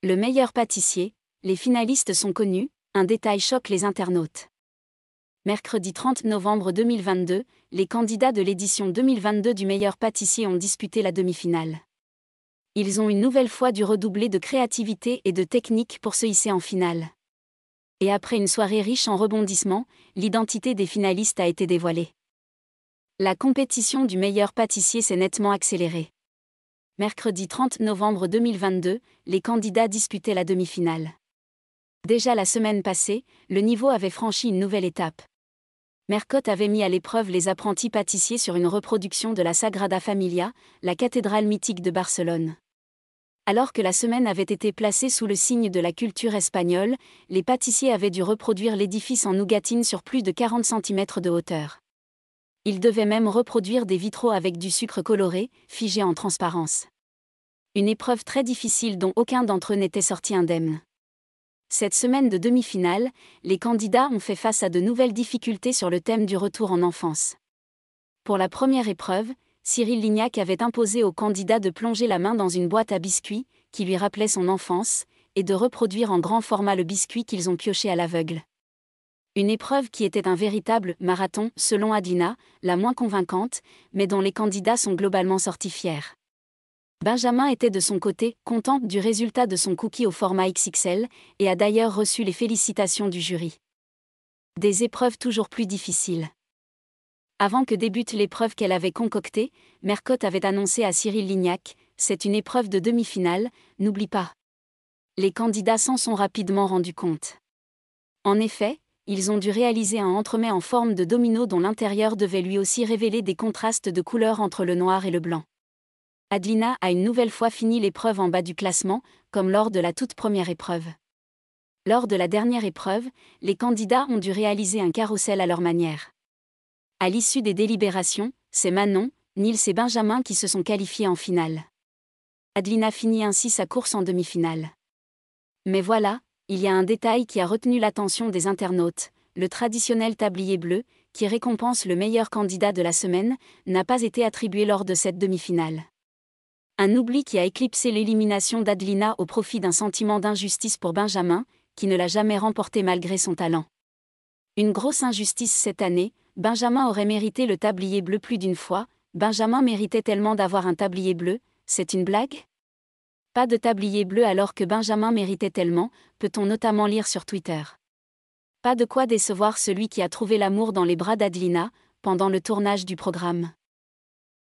Le meilleur pâtissier, les finalistes sont connus, un détail choque les internautes. Mercredi 30 novembre 2022, les candidats de l'édition 2022 du meilleur pâtissier ont disputé la demi-finale. Ils ont une nouvelle fois dû redoubler de créativité et de technique pour se hisser en finale. Et après une soirée riche en rebondissements, l'identité des finalistes a été dévoilée. La compétition du meilleur pâtissier s'est nettement accélérée. Mercredi 30 novembre 2022, les candidats disputaient la demi-finale. Déjà la semaine passée, le niveau avait franchi une nouvelle étape. Mercotte avait mis à l'épreuve les apprentis pâtissiers sur une reproduction de la Sagrada Familia, la cathédrale mythique de Barcelone. Alors que la semaine avait été placée sous le signe de la culture espagnole, les pâtissiers avaient dû reproduire l'édifice en nougatine sur plus de 40 cm de hauteur. Ils devaient même reproduire des vitraux avec du sucre coloré, figé en transparence. Une épreuve très difficile dont aucun d'entre eux n'était sorti indemne. Cette semaine de demi-finale, les candidats ont fait face à de nouvelles difficultés sur le thème du retour en enfance. Pour la première épreuve, Cyril Lignac avait imposé aux candidats de plonger la main dans une boîte à biscuits, qui lui rappelait son enfance, et de reproduire en grand format le biscuit qu'ils ont pioché à l'aveugle. Une épreuve qui était un véritable marathon, selon Adelina, la moins convaincante, mais dont les candidats sont globalement sortis fiers. Benjamin était de son côté content du résultat de son cookie au format XXL, et a d'ailleurs reçu les félicitations du jury. Des épreuves toujours plus difficiles. Avant que débute l'épreuve qu'elle avait concoctée, Mercotte avait annoncé à Cyril Lignac, « C'est une épreuve de demi-finale, n'oublie pas ». Les candidats s'en sont rapidement rendus compte. En effet, ils ont dû réaliser un entremets en forme de domino dont l'intérieur devait lui aussi révéler des contrastes de couleurs entre le noir et le blanc. Adelina a une nouvelle fois fini l'épreuve en bas du classement, comme lors de la toute première épreuve. Lors de la dernière épreuve, les candidats ont dû réaliser un carrousel à leur manière. À l'issue des délibérations, c'est Manon, Nils et Benjamin qui se sont qualifiés en finale. Adelina finit ainsi sa course en demi-finale. Mais voilà, il y a un détail qui a retenu l'attention des internautes, le traditionnel tablier bleu, qui récompense le meilleur candidat de la semaine, n'a pas été attribué lors de cette demi-finale. Un oubli qui a éclipsé l'élimination d'Adelina au profit d'un sentiment d'injustice pour Benjamin, qui ne l'a jamais remporté malgré son talent. Une grosse injustice cette année, Benjamin aurait mérité le tablier bleu plus d'une fois. Benjamin méritait tellement d'avoir un tablier bleu, c'est une blague ? Pas de tablier bleu alors que Benjamin méritait tellement, peut-on notamment lire sur Twitter. Pas de quoi décevoir celui qui a trouvé l'amour dans les bras d'Adelina, pendant le tournage du programme.